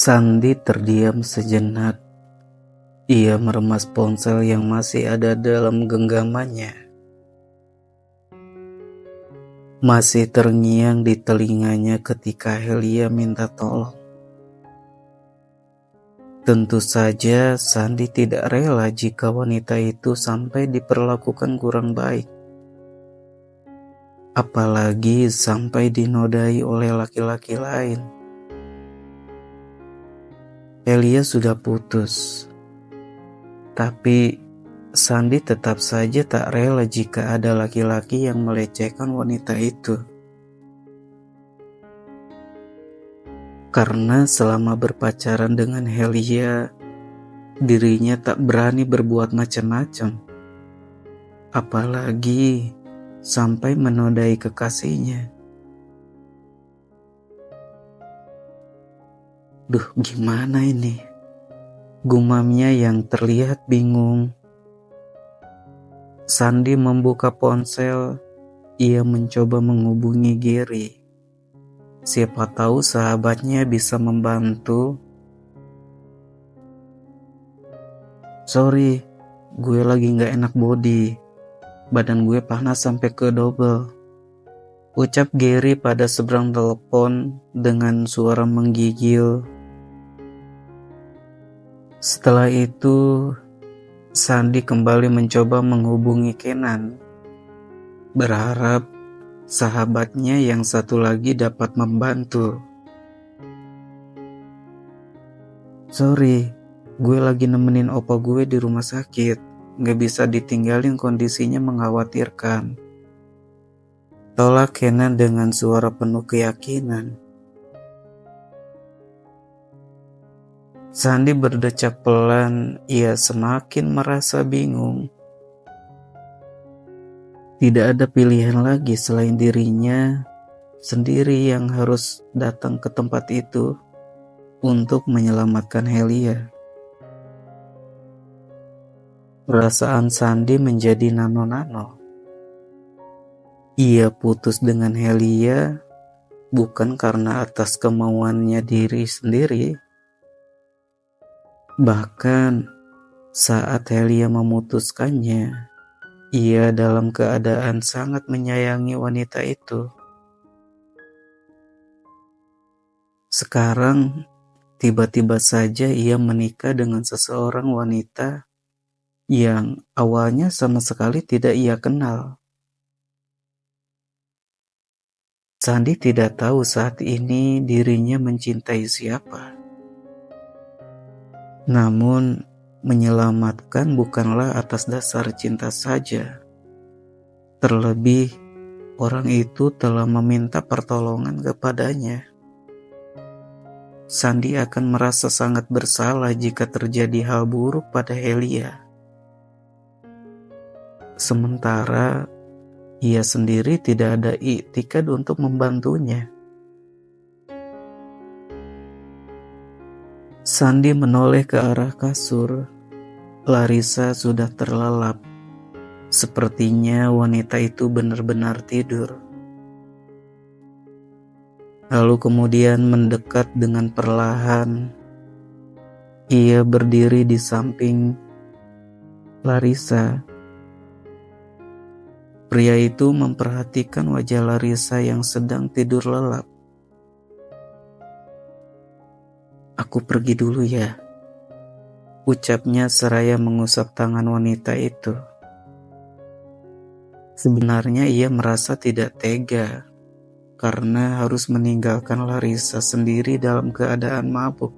Sandi terdiam sejenak. Ia meremas ponsel yang masih ada dalam genggamannya. Masih terngiang di telinganya ketika Helia minta tolong. Tentu saja Sandi tidak rela jika wanita itu sampai diperlakukan kurang baik. Apalagi sampai dinodai oleh laki-laki lain. Helia sudah putus. Tapi Sandi tetap saja tak rela jika ada laki-laki yang melecehkan wanita itu. Karena selama berpacaran dengan Helia, dirinya tak berani berbuat macam-macam. Apalagi sampai menodai kekasihnya. Duh, gimana ini? Gumamnya yang terlihat bingung. Sandi membuka ponsel. Ia mencoba menghubungi Gary. Siapa tahu sahabatnya bisa membantu. Sorry, gue lagi gak enak body. Badan gue panas sampai ke double. Ucap Gary pada seberang telepon dengan suara menggigil. Setelah itu, Sandi kembali mencoba menghubungi Kenan, berharap sahabatnya yang satu lagi dapat membantu. Sorry, gue lagi nemenin opa gue di rumah sakit, gak bisa ditinggalin, kondisinya mengkhawatirkan. Tolak Kenan dengan suara penuh keyakinan. Sandi berdecak pelan, ia semakin merasa bingung. Tidak ada pilihan lagi selain dirinya sendiri yang harus datang ke tempat itu untuk menyelamatkan Helia. Perasaan Sandi menjadi nano-nano. Ia putus dengan Helia bukan karena atas kemauannya diri sendiri. Bahkan saat Helia memutuskannya, ia dalam keadaan sangat menyayangi wanita itu. Sekarang, tiba-tiba saja ia menikah dengan seseorang wanita yang awalnya sama sekali tidak ia kenal. Sandi tidak tahu saat ini dirinya mencintai siapa. Namun, menyelamatkan bukanlah atas dasar cinta saja. Terlebih, orang itu telah meminta pertolongan kepadanya. Sandi akan merasa sangat bersalah jika terjadi hal buruk pada Helia. Sementara, ia sendiri tidak ada iktikad untuk membantunya. Sandi menoleh ke arah kasur. Larissa sudah terlelap. Sepertinya wanita itu benar-benar tidur. Lalu kemudian mendekat dengan perlahan. Ia berdiri di samping Larissa. Pria itu memperhatikan wajah Larissa yang sedang tidur lelap. Aku pergi dulu ya, ucapnya seraya mengusap tangan wanita itu. Sebenarnya ia merasa tidak tega karena harus meninggalkan Larissa sendiri dalam keadaan mabuk.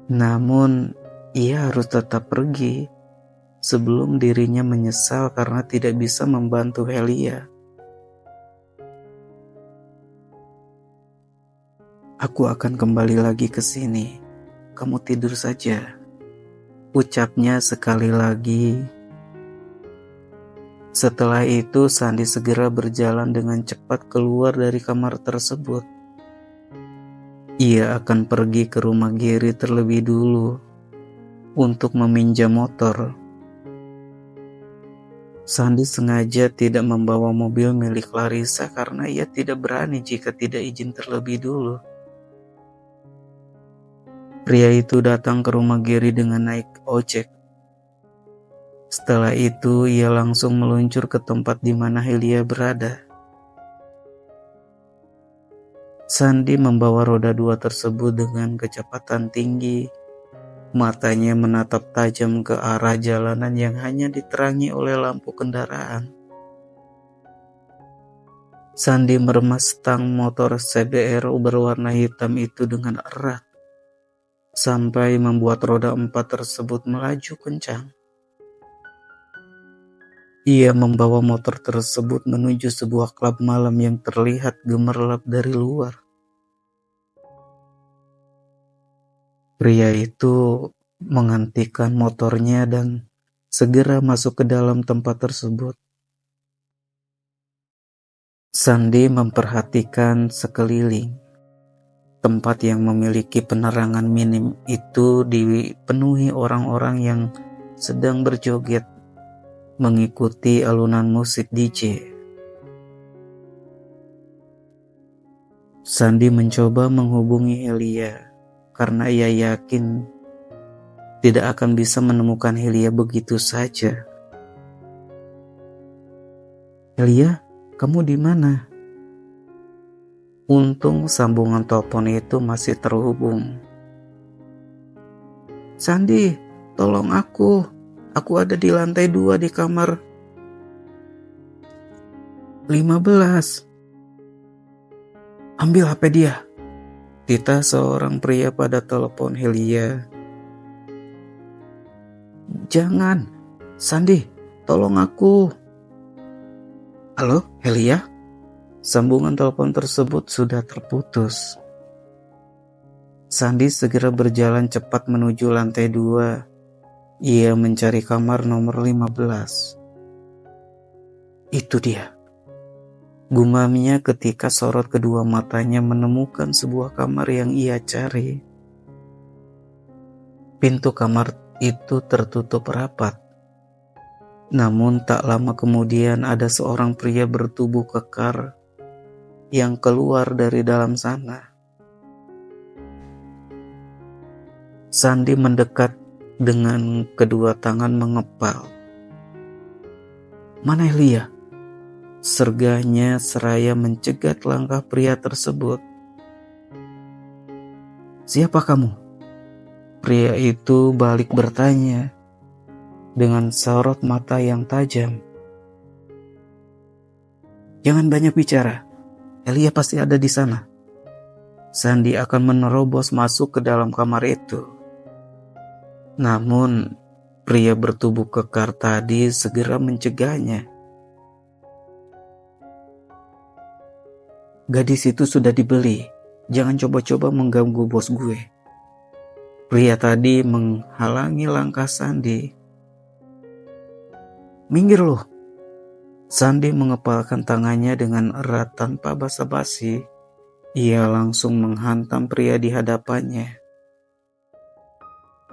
Namun ia harus tetap pergi sebelum dirinya menyesal karena tidak bisa membantu Helia. Aku akan kembali lagi ke sini. Kamu tidur saja, ucapnya sekali lagi. Setelah itu Sandi segera berjalan dengan cepat keluar dari kamar tersebut. Ia akan pergi ke rumah Gary terlebih dulu untuk meminjam motor. Sandi sengaja tidak membawa mobil milik Larissa karena ia tidak berani jika tidak izin terlebih dulu. Pria itu datang ke rumah Gary dengan naik ojek. Setelah itu, ia langsung meluncur ke tempat di mana Helia berada. Sandy membawa roda 2 tersebut dengan kecepatan tinggi. Matanya menatap tajam ke arah jalanan yang hanya diterangi oleh lampu kendaraan. Sandy meremas stang motor CBR berwarna hitam itu dengan erat, sampai membuat roda 4 tersebut melaju kencang. Ia membawa motor tersebut menuju sebuah klub malam yang terlihat gemerlap dari luar. Pria itu menghentikan motornya dan segera masuk ke dalam tempat tersebut. Sandy memperhatikan sekeliling. Tempat yang memiliki penerangan minim itu dipenuhi orang-orang yang sedang berjoget mengikuti alunan musik DJ. Sandy mencoba menghubungi Helia karena ia yakin tidak akan bisa menemukan Helia begitu saja. "Helia, kamu di mana?" Untung sambungan telepon itu masih terhubung. "Sandy, tolong aku. Aku ada di lantai 2 di kamar 15. Ambil HP dia." Tita seorang pria pada telepon Helia. "Jangan, Sandy, tolong aku." "Halo, Helia?" Sambungan telepon tersebut sudah terputus. Sandy segera berjalan cepat menuju lantai 2. Ia mencari kamar nomor 15. "Itu dia," gumamnya ketika sorot kedua matanya menemukan sebuah kamar yang ia cari. Pintu kamar itu tertutup rapat. Namun tak lama kemudian ada seorang pria bertubuh kekar yang keluar dari dalam sana. Sandy mendekat dengan kedua tangan mengepal. "Mana Helia?" sergahnya seraya mencegat langkah pria tersebut. "Siapa kamu?" Pria itu balik bertanya dengan sorot mata yang tajam. "Jangan banyak bicara. Helia pasti ada di sana." Sandy akan menerobos masuk ke dalam kamar itu. Namun, pria bertubuh kekar tadi segera mencegahnya. "Gadis itu sudah dibeli. Jangan coba-coba mengganggu bos gue." Pria tadi menghalangi langkah Sandy. "Minggir loh." Sandy mengepalkan tangannya dengan erat tanpa basa-basi. Ia langsung menghantam pria di hadapannya.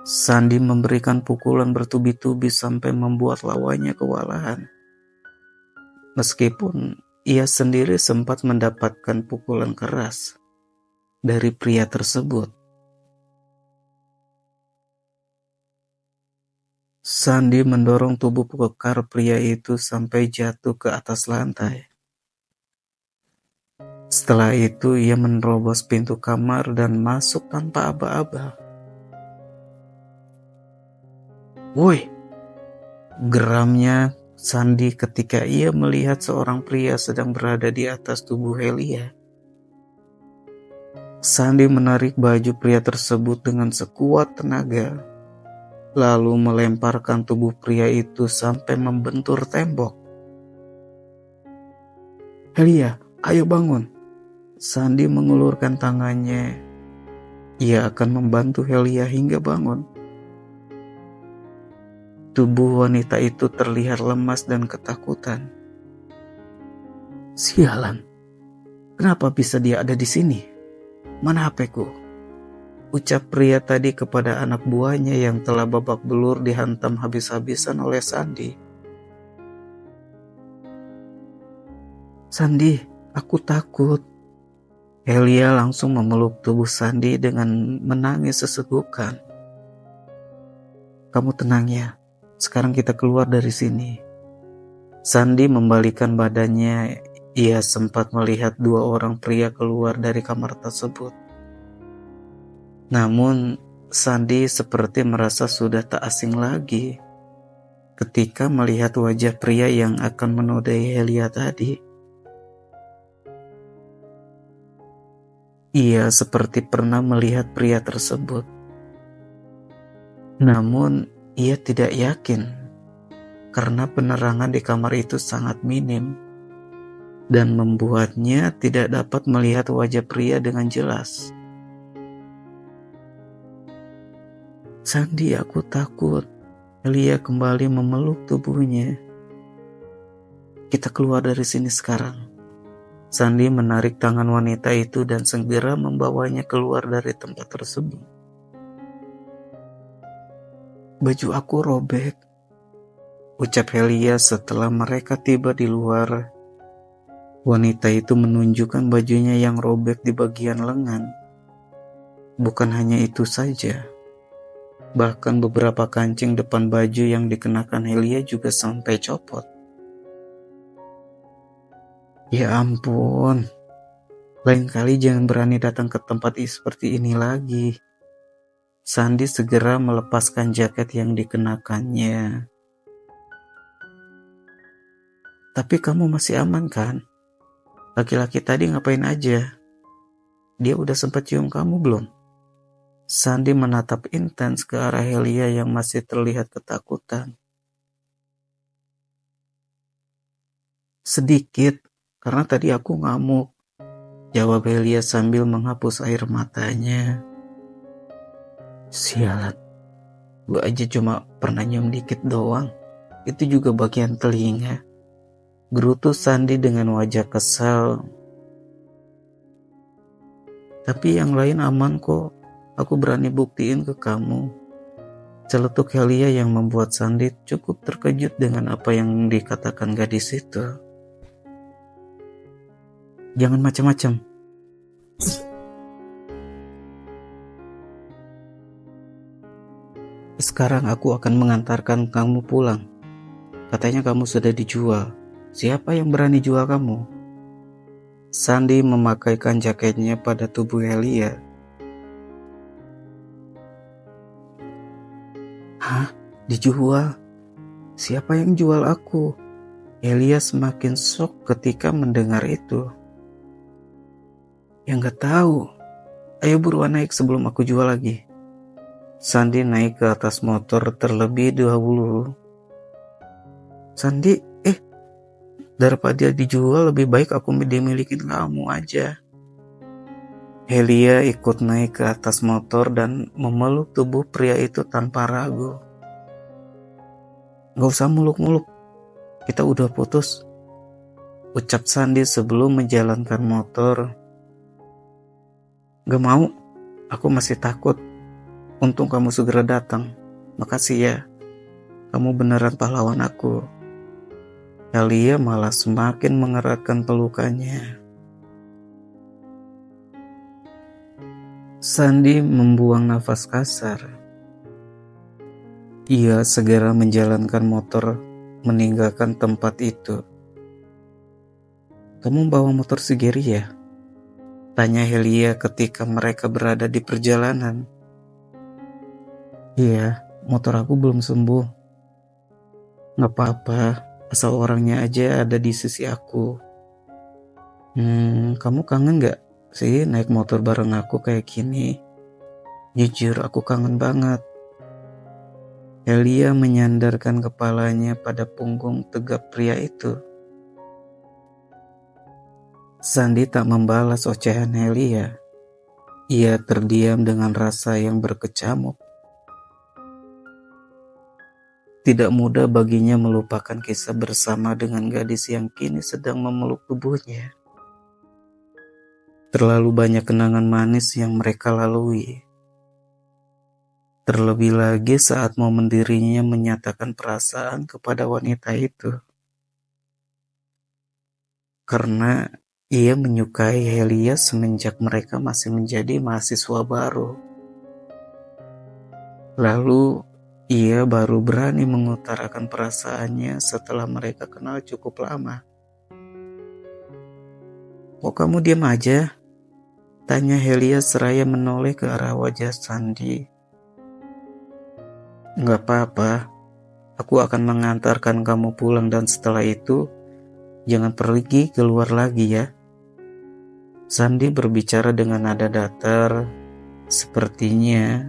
Sandy memberikan pukulan bertubi-tubi sampai membuat lawannya kewalahan. Meskipun ia sendiri sempat mendapatkan pukulan keras dari pria tersebut. Sandy mendorong tubuh kekar pria itu sampai jatuh ke atas lantai. Setelah itu ia menerobos pintu kamar dan masuk tanpa aba-aba. "Woi!" geramnya Sandy ketika ia melihat seorang pria sedang berada di atas tubuh Helia. Sandy menarik baju pria tersebut dengan sekuat tenaga, lalu melemparkan tubuh pria itu sampai membentur tembok. "Helia, ayo bangun." Sandy mengulurkan tangannya. Ia akan membantu Helia hingga bangun. Tubuh wanita itu terlihat lemas dan ketakutan. "Sialan, kenapa bisa dia ada di sini? Mana HP-ku?" ucap pria tadi kepada anak buahnya yang telah babak belur dihantam habis-habisan oleh Sandy. "Sandy, aku takut." Helia langsung memeluk tubuh Sandi dengan menangis sesekukan. "Kamu tenang ya, sekarang kita keluar dari sini." Sandi membalikan badannya. Ia sempat melihat dua orang pria keluar dari kamar tersebut. Namun, Sandi seperti merasa sudah tak asing lagi ketika melihat wajah pria yang akan menodai Helia tadi. Ia seperti pernah melihat pria tersebut. Namun, ia tidak yakin karena penerangan di kamar itu sangat minim dan membuatnya tidak dapat melihat wajah pria dengan jelas. "Sandi, aku takut." Helia kembali memeluk tubuhnya. "Kita keluar dari sini sekarang." Sandi menarik tangan wanita itu dan segera membawanya keluar dari tempat tersebut. "Baju aku robek," ucap Helia setelah mereka tiba di luar. Wanita itu menunjukkan bajunya yang robek di bagian lengan. Bukan hanya itu saja, bahkan beberapa kancing depan baju yang dikenakan Helia juga sampai copot. "Ya ampun, lain kali jangan berani datang ke tempat seperti ini lagi." Sandi segera melepaskan jaket yang dikenakannya. "Tapi kamu masih aman kan? Laki-laki tadi ngapain aja? Dia udah sempat cium kamu belum?" Sandi menatap intens ke arah Helia yang masih terlihat ketakutan. "Sedikit, karena tadi aku ngamuk," jawab Helia sambil menghapus air matanya. "Sialan, gue aja cuma pernah nyium dikit doang. Itu juga bagian telinga," gerutu Sandi dengan wajah kesal. "Tapi yang lain aman kok. Aku berani buktiin ke kamu," celetuk Helia yang membuat Sandi cukup terkejut dengan apa yang dikatakan gadis itu. "Jangan macam-macam." "Sekarang aku akan mengantarkan kamu pulang. Katanya kamu sudah dijual. Siapa yang berani jual kamu?" Sandi memakaikan jaketnya pada tubuh Helia. "Hah? Dijual? Siapa yang jual aku?" Helia semakin shock ketika mendengar itu. "Ya nggak tahu. Ayo buruan naik sebelum aku jual lagi." Sandi naik ke atas motor terlebih dahulu. "Sandi, daripada dijual lebih baik aku dimilikin kamu aja." Helia ikut naik ke atas motor dan memeluk tubuh pria itu tanpa ragu. "Gak usah muluk-muluk, kita udah putus," ucap Sandi sebelum menjalankan motor. "Gak mau, aku masih takut. Untung kamu segera datang. Makasih ya, kamu beneran pahlawan aku." Helia malah semakin mengeratkan pelukannya. Sandi membuang nafas kasar. Ia segera menjalankan motor meninggalkan tempat itu. "Kamu bawa motor si Gary ya?" tanya Helia ketika mereka berada di perjalanan. "Iya, motor aku belum sembuh." "Gak apa-apa, asal orangnya aja ada di sisi aku." Kamu kangen gak sih naik motor bareng aku kayak gini?" "Jujur aku kangen banget." Helia menyandarkan kepalanya pada punggung tegap pria itu. Sandi tak membalas ocehan Helia. Ia terdiam dengan rasa yang berkecamuk. Tidak mudah baginya melupakan kisah bersama dengan gadis yang kini sedang memeluk tubuhnya. Terlalu banyak kenangan manis yang mereka lalui. Terlebih lagi saat momen dirinya menyatakan perasaan kepada wanita itu. Karena Ia menyukai Helia semenjak mereka masih menjadi mahasiswa baru. Lalu, ia baru berani mengutarakan perasaannya setelah mereka kenal cukup lama. "Kok kamu diam aja?" tanya Helia seraya menoleh ke arah wajah Sandi. "Nggak apa-apa, aku akan mengantarkan kamu pulang dan setelah itu, jangan pergi keluar lagi ya." Sandi berbicara dengan nada datar, sepertinya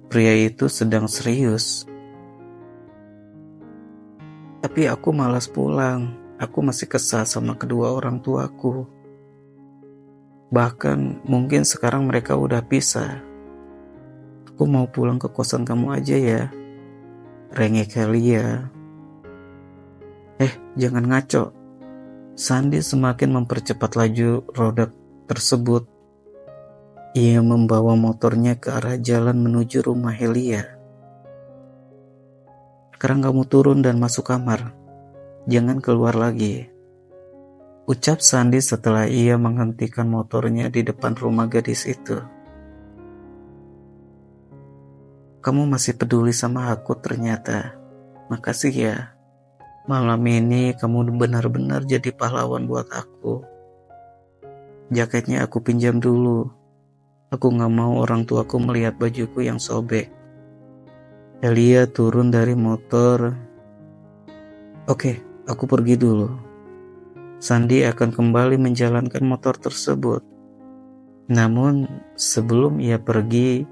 pria itu sedang serius. "Tapi aku malas pulang, aku masih kesal sama kedua orang tuaku. Bahkan mungkin sekarang mereka udah pisah. Aku mau pulang ke kosan kamu aja ya," rengek Helia. Jangan ngaco." Sandi semakin mempercepat laju roda tersebut. Ia membawa motornya ke arah jalan menuju rumah Helia. "Sekarang kamu turun dan masuk kamar. Jangan keluar lagi," ucap Sandi setelah ia menghentikan motornya di depan rumah gadis itu. "Kamu masih peduli sama aku ternyata. Makasih ya. Malam ini kamu benar-benar jadi pahlawan buat aku. Jaketnya aku pinjam dulu. Aku gak mau orang tuaku melihat bajuku yang sobek." Helia turun dari motor. "Oke, aku pergi dulu." Sandi akan kembali menjalankan motor tersebut. Namun sebelum ia pergi,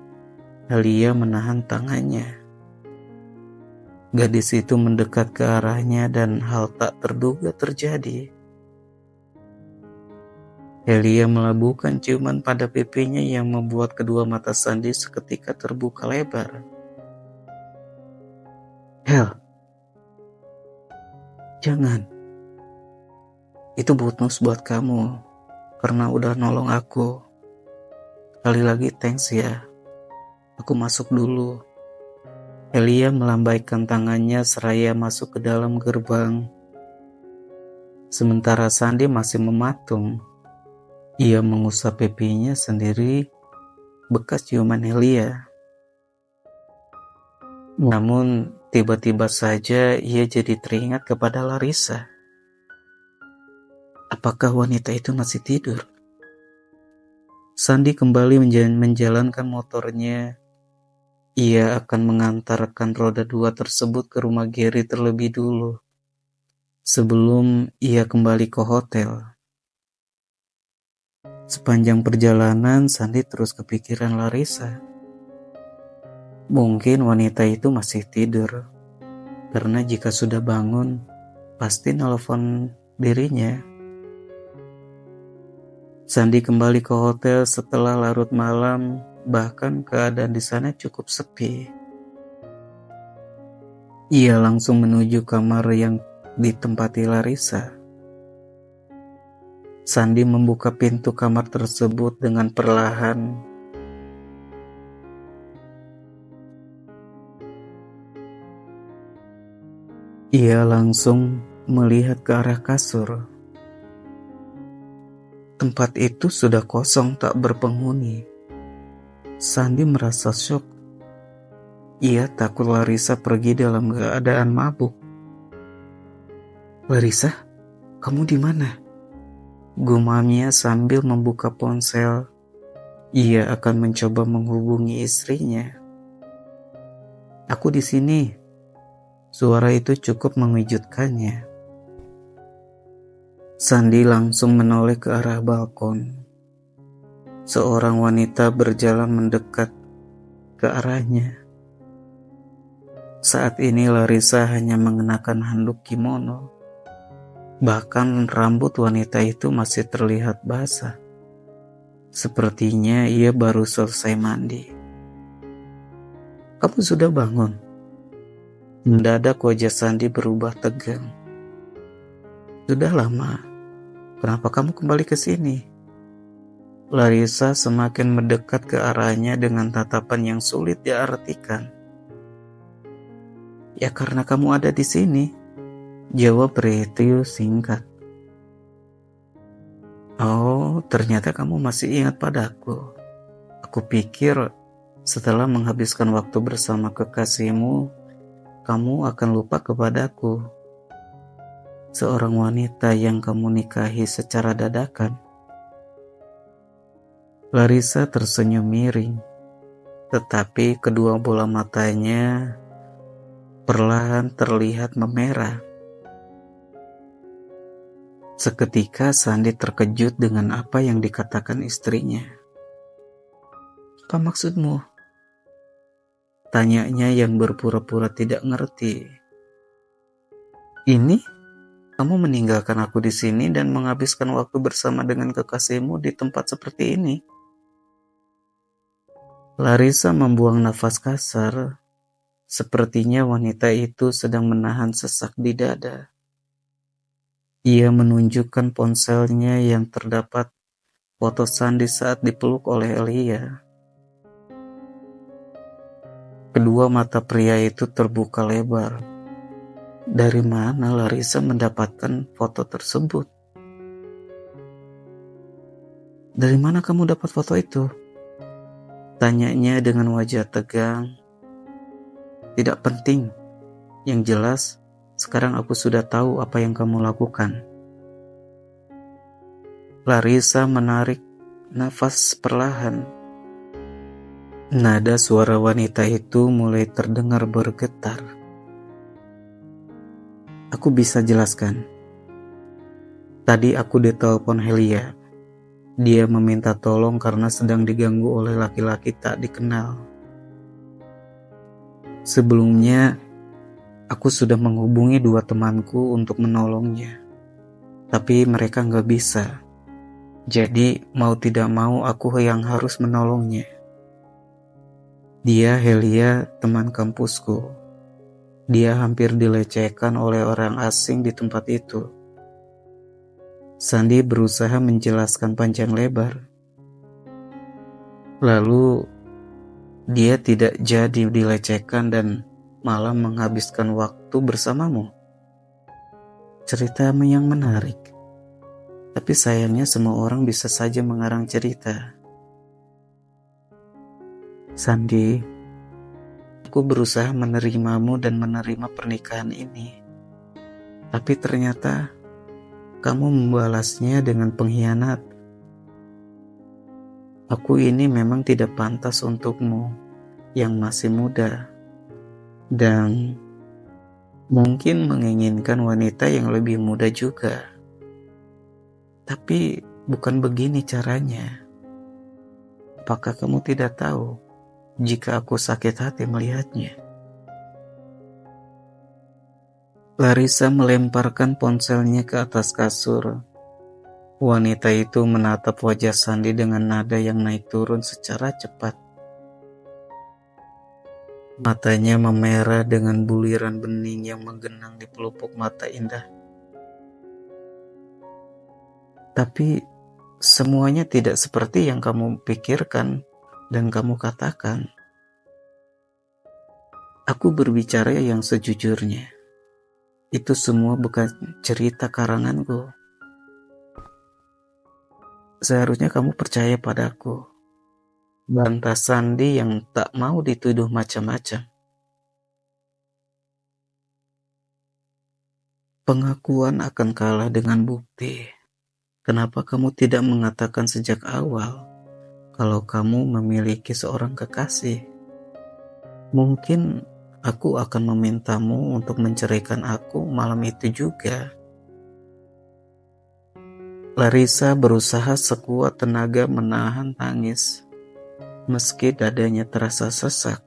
Helia menahan tangannya. Gadis itu mendekat ke arahnya dan hal tak terduga terjadi. Helia melabuhkan ciuman pada pipinya yang membuat kedua mata Sandi seketika terbuka lebar. "Hel, jangan. Itu bonus buat kamu karena udah nolong aku. Sekali lagi thanks ya. Aku masuk dulu." Helia melambaikan tangannya seraya masuk ke dalam gerbang. Sementara Sandi masih mematung. Ia mengusap pipinya sendiri, bekas ciuman Helia. Namun tiba-tiba saja ia jadi teringat kepada Larissa. Apakah wanita itu masih tidur? Sandi kembali menjalankan motornya. Ia akan mengantarkan roda 2 tersebut ke rumah Gary terlebih dulu, sebelum ia kembali ke hotel. Sepanjang perjalanan, Sandi terus kepikiran Larissa. Mungkin wanita itu masih tidur, karena jika sudah bangun, pasti nelpon dirinya. Sandi kembali ke hotel setelah larut malam, bahkan keadaan di sana cukup sepi. Ia langsung menuju kamar yang ditempati Larissa. Sandi membuka pintu kamar tersebut dengan perlahan. Ia langsung melihat ke arah kasur. Tempat itu sudah kosong tak berpenghuni. Sandi merasa syok. Ia takut Larissa pergi dalam keadaan mabuk. "Larissa, kamu di mana?" gumamnya sambil membuka ponsel. Ia akan mencoba menghubungi istrinya. "Aku di sini." Suara itu cukup mengejutkannya. Sandi langsung menoleh ke arah balkon. Seorang wanita berjalan mendekat ke arahnya. Saat ini Larissa hanya mengenakan handuk kimono. Bahkan rambut wanita itu masih terlihat basah. Sepertinya ia baru selesai mandi. "Kamu sudah bangun?" Mendadak wajah Sandi berubah tegang. "Sudah lama. Kenapa kamu kembali ke sini?" Larissa semakin mendekat ke arahnya dengan tatapan yang sulit diartikan. "Ya karena kamu ada di sini," jawab pria itu singkat. Oh, ternyata kamu masih ingat padaku. Aku pikir setelah menghabiskan waktu bersama kekasihmu, kamu akan lupa kepadaku. Seorang wanita yang kamu nikahi secara dadakan. Larissa tersenyum miring, tetapi kedua bola matanya perlahan terlihat memerah. Seketika Sandi terkejut dengan apa yang dikatakan istrinya. Apa maksudmu? Tanyanya yang berpura-pura tidak ngerti. Ini? Kamu meninggalkan aku di sini dan menghabiskan waktu bersama dengan kekasihmu di tempat seperti ini? Larissa membuang nafas kasar. Sepertinya wanita itu sedang menahan sesak di dada. Ia menunjukkan ponselnya yang terdapat foto Sandi saat dipeluk oleh Elia. Kedua mata pria itu terbuka lebar. Dari mana Larissa mendapatkan foto tersebut? Dari mana kamu dapat foto itu? Tanyanya dengan wajah tegang. Tidak penting. Yang jelas, sekarang aku sudah tahu apa yang kamu lakukan. Larissa menarik nafas perlahan. Nada suara wanita itu mulai terdengar bergetar. Aku bisa jelaskan. Tadi aku ditelepon Helia. Dia meminta tolong karena sedang diganggu oleh laki-laki tak dikenal. Sebelumnya, aku sudah menghubungi 2 temanku untuk menolongnya. Tapi mereka nggak bisa. Jadi mau tidak mau aku yang harus menolongnya. Dia Helia, teman kampusku. Dia hampir dilecehkan oleh orang asing di tempat itu. Sandi berusaha menjelaskan panjang lebar. Lalu dia tidak jadi dilecehkan dan malah menghabiskan waktu bersamamu. Cerita yang menarik. Tapi sayangnya semua orang bisa saja mengarang cerita. Sandi, aku berusaha menerimamu dan menerima pernikahan ini. Tapi ternyata kamu membalasnya dengan pengkhianat. Aku ini memang tidak pantas untukmu yang masih muda dan mungkin menginginkan wanita yang lebih muda juga. Tapi bukan begini caranya. Apakah kamu tidak tahu jika aku sakit hati melihatnya? Larissa melemparkan ponselnya ke atas kasur. Wanita itu menatap wajah Sandi dengan nada yang naik turun secara cepat. Matanya memerah dengan buliran bening yang menggenang di pelupuk mata indah. Tapi semuanya tidak seperti yang kamu pikirkan dan kamu katakan. Aku berbicara yang sejujurnya. Itu semua bukan cerita karanganku. Seharusnya kamu percaya padaku. Bantah Sandi yang tak mau dituduh macam-macam. Pengakuan akan kalah dengan bukti. Kenapa kamu tidak mengatakan sejak awal kalau kamu memiliki seorang kekasih? Mungkin aku akan memintamu untuk menceraikan aku malam itu juga. Larissa berusaha sekuat tenaga menahan tangis, meski dadanya terasa sesak.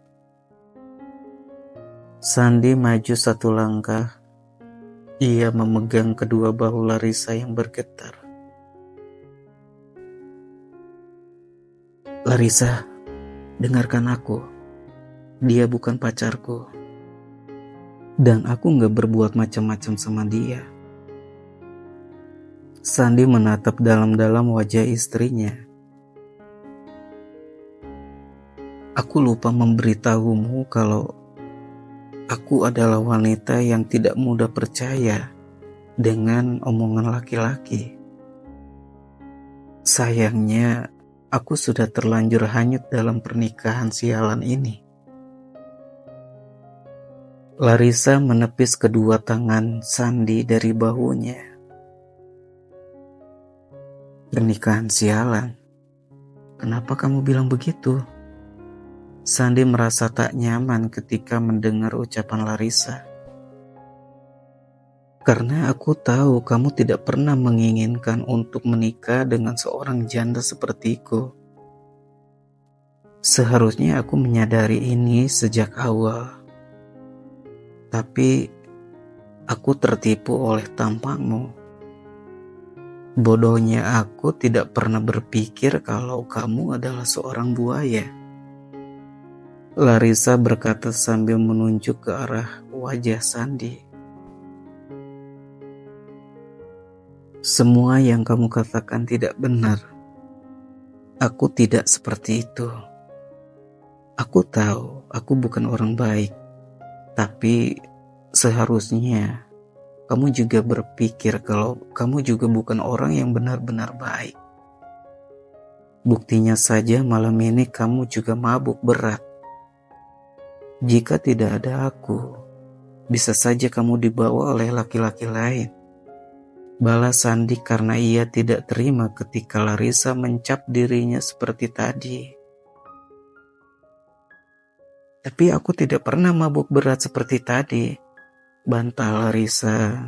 Sandi maju 1 langkah. Ia memegang kedua bahu Larissa yang bergetar. Larissa, dengarkan aku. Dia bukan pacarku. Dan aku gak berbuat macam-macam sama dia. Sandi menatap dalam-dalam wajah istrinya. Aku lupa memberitahumu kalau aku adalah wanita yang tidak mudah percaya dengan omongan laki-laki. Sayangnya, aku sudah terlanjur hanyut dalam pernikahan sialan ini. Larissa menepis kedua tangan Sandi dari bahunya. Pernikahan sialan? Kenapa kamu bilang begitu? Sandi merasa tak nyaman ketika mendengar ucapan Larissa. Karena aku tahu kamu tidak pernah menginginkan untuk menikah dengan seorang janda sepertiku. Seharusnya aku menyadari ini sejak awal. Tapi aku tertipu oleh tampangmu. Bodohnya aku tidak pernah berpikir kalau kamu adalah seorang buaya. Larissa berkata sambil menunjuk ke arah wajah Sandi. Semua yang kamu katakan tidak benar. Aku tidak seperti itu. Aku tahu aku bukan orang baik. Tapi seharusnya kamu juga berpikir kalau kamu juga bukan orang yang benar-benar baik. Buktinya saja malam ini kamu juga mabuk berat. Jika tidak ada aku, bisa saja kamu dibawa oleh laki-laki lain. Balas Sandi karena ia tidak terima ketika Larissa mencap dirinya seperti tadi. Tapi aku tidak pernah mabuk berat seperti tadi, bantah Larissa.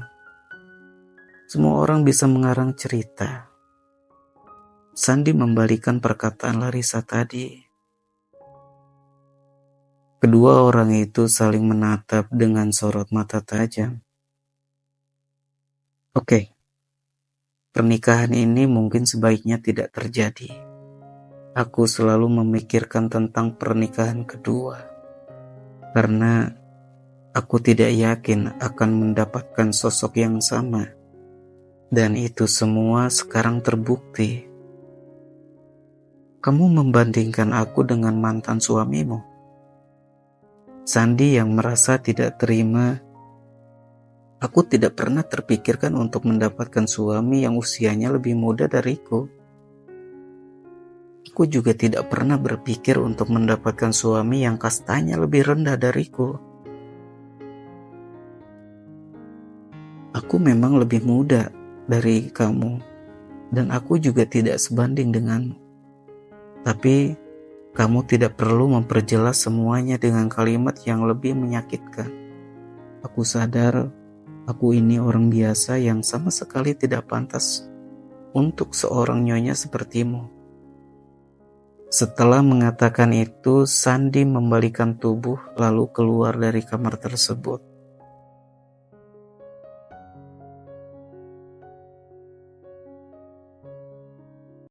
Semua orang bisa mengarang cerita. Sandi membalikan perkataan Larissa tadi. Kedua orang itu saling menatap dengan sorot mata tajam. Oke, pernikahan ini mungkin sebaiknya tidak terjadi. Aku selalu memikirkan tentang pernikahan kedua. Karena aku tidak yakin akan mendapatkan sosok yang sama. Dan itu semua sekarang terbukti. Kamu membandingkan aku dengan mantan suamimu. Sandi yang merasa tidak terima. Aku tidak pernah terpikirkan untuk mendapatkan suami yang usianya lebih muda dariku. Aku juga tidak pernah berpikir untuk mendapatkan suami yang kastanya lebih rendah dariku. Aku memang lebih muda dari kamu, dan aku juga tidak sebanding denganmu. Tapi kamu tidak perlu memperjelas semuanya dengan kalimat yang lebih menyakitkan. Aku sadar aku ini orang biasa yang sama sekali tidak pantas untuk seorang nyonya sepertimu. Setelah mengatakan itu, Sandi membalikan tubuh lalu keluar dari kamar tersebut.